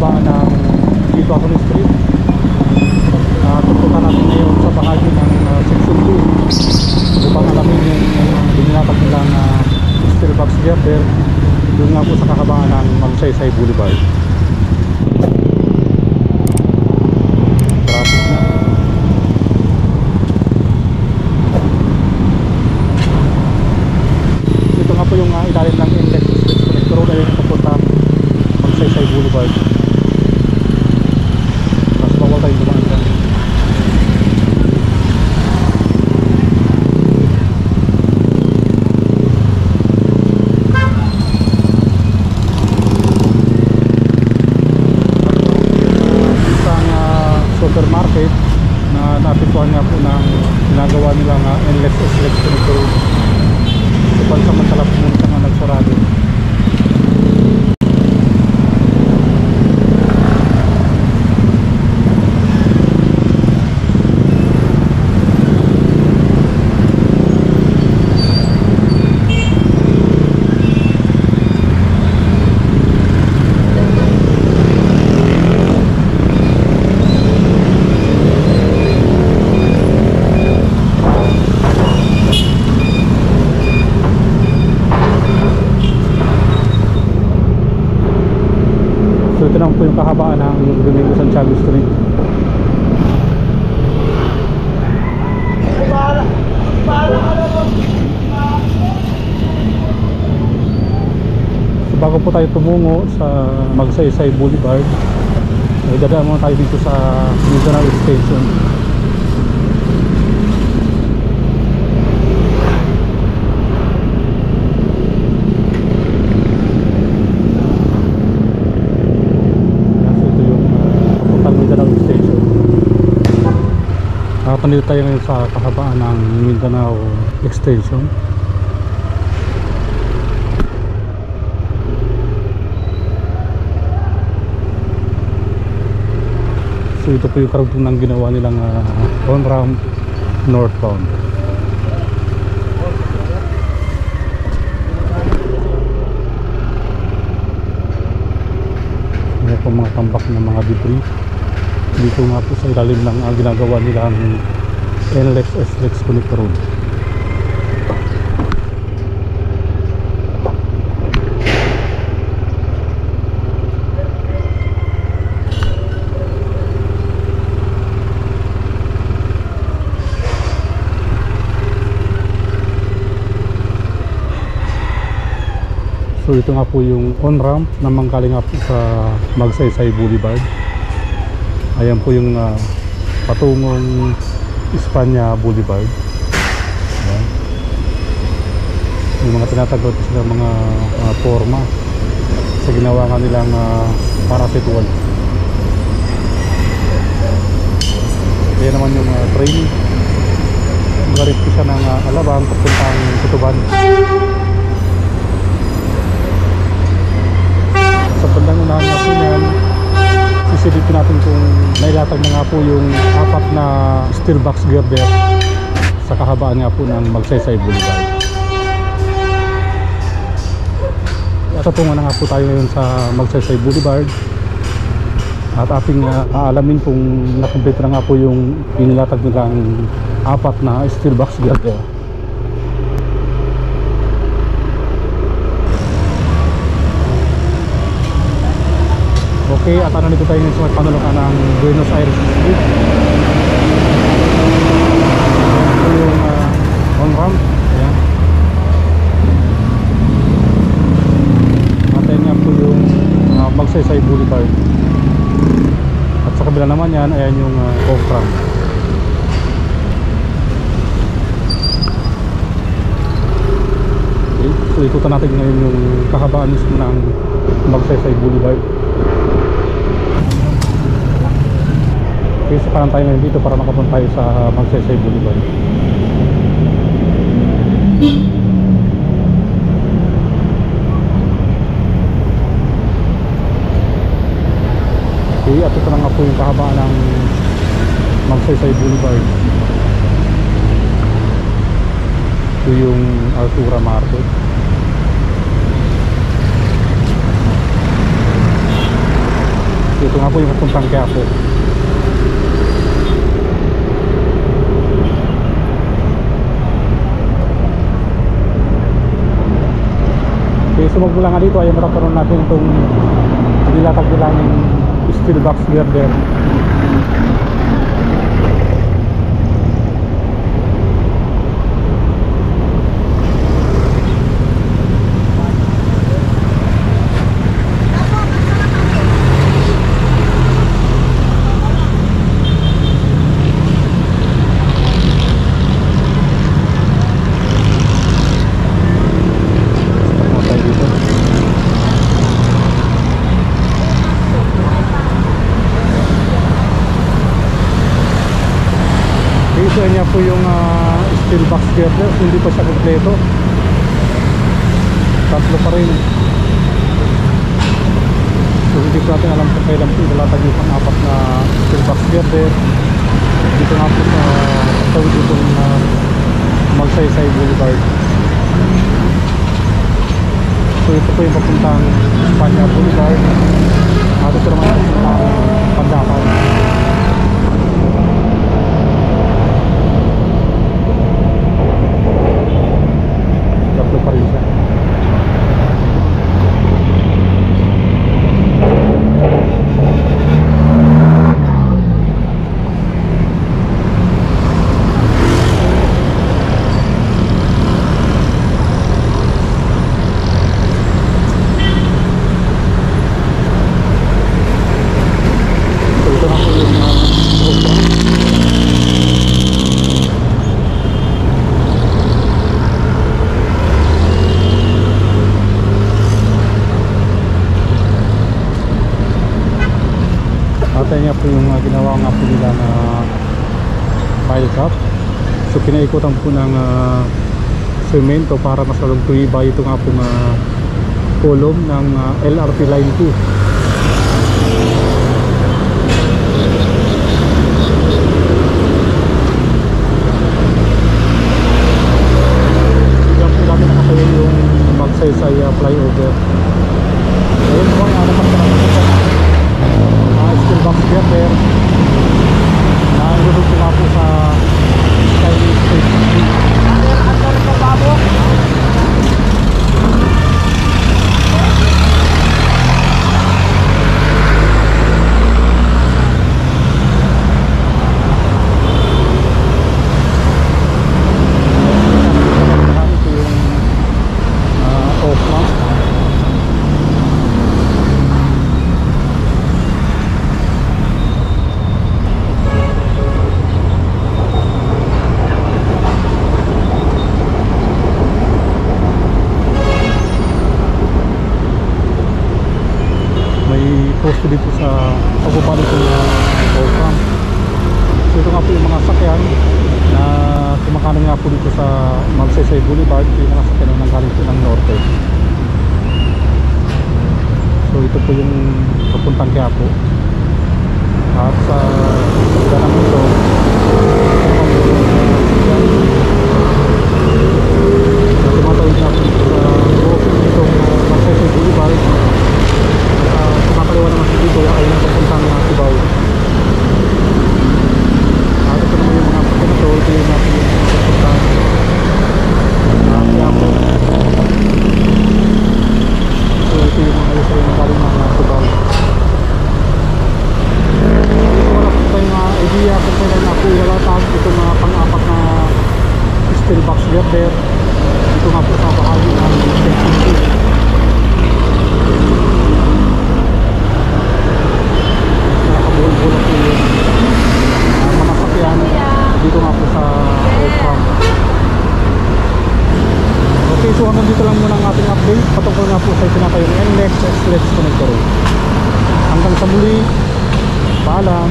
kahabaan ng Dito Street. Tutukan natin ngayon sa bahagi ng Section 2 upang alamin yung binatag nilang steel box girder doon nga po sa kahabaan ng Magsaysay Boulevard. Traffic na. Ito nga po yung ilalim ng inlet connector road ay papunta Magsaysay Boulevard. Mas bawal tayong dumaan dyan. Supermarket na napituan nga po ng ginagawa nilang endless select connector road. So pansamantala po muna nga nagsarado. So ito lang po yung kahabaan ng Domingo Santiago Street. So bago po tayo tumungo sa Magsaysay Boulevard, ay dadaan muna tayo dito sa Mindanao Station. Nandito tayo ngayon sa kahabaan ng Mindanao Extension. So ito po yung karugtong ng ginawa nilang on-ramp northbound. Ano po mga tambak ng mga debris dito nga po sa ilalim ng ginagawa nilang endless select connector road. So ito nga po yung on-ramp na manggaling nga po sa Magsaysay Boulevard. Ayan po yung patungong Espanya Boulevard. Ayan. Yung mga tinatagod sila mga forma sa ginawa nga nilang parapet wall. Ayan naman yung train. Garit ko siya ng Alabang papuntang Tutuban. Sa bandang unahan nga po yan, sisilipin natin kung nailatag na nga po yung apat na steel box girder sa kahabaan nga po ng Magsaysay Boulevard. At tungo na nga po tayo ngayon sa Magsaysay Boulevard at ating aalamin kung nakomplete na nga po yung inilatag nilang apat na steel box girder. Okay, at nandito tayo ngayon sa panulukan ng Buenos Aires Street. Ito yung on-ramp. Ayan. At yan po yung Magsaysay Boulevard. At sa kabila naman yan, ayan yung off-ramp. Okay, so ikutan natin ngayon yung kahabaan mismo ng Magsaysay Boulevard. Okay, so parang tayo ngayon dito para makapunta tayo sa Magsaysay Boulevard. Okay, at ito na nga po yung kahabaan ng Magsaysay Boulevard. Ito yung Altura Market. Okay, Ito nga po yung papuntang Quiapo. Okay, so magmula nga dito ay matatanong natin itong nilatag nilang steel box girder. So niya po yung steel box girder, hindi pa siya kompleto. Tatlo pa rin. So hindi ko natin alam kung kailan po ilalagay yung pang-apat na steel box girder. Dito nga po sa tawid dito na Magsaysay Boulevard. So ito po yung papuntang Espanya Boulevard. At ito naman papuntang Pandakan. Pa rin siya. So ito na po yung niya po yung ginawa nga po nila na pile cap. So kinaikutan po ng semento para mas lalong tuwiba ito nga po nga column ng LRT line 2. Diyan po natin nakatayo yung Magsaysay flyover. Ayun po ang steel box girder na ilulog ko nga po sa Skyway Station. Under ko babo. Posto dito sa pagbaba nito na off-ramp. So ito nga po yung mga sakyan na kumakanan nga po dito sa Magsaysay Boulevard. Yung mga sakyan na nanggaling po ng norte. So ito po yung papuntang Quiapo. At sa ganang ito tumatawid nga po dito sa itong Magsaysay Boulevard. Kumakaliwa naman dito ay napapuntang Cubao. At ito naman yung mga sakyan na ito, ito yung natin yung napapuntang Quiapo. So ito yung mga isa yung galing mga Cubao. Wala po tayong idea kung kailan na po ilalatag itong mga pang-apat na steel box girder. Ito nga po sa bahagi ng Section 2. Nakabulbul po yung mga sakyan dito nga po sa off-ramp. Okay, so hanggang dito lang muna ang ating update patungkol nga po sa itinatayong NLEX Let's Connect Road. Hanggang sa muli, paalam.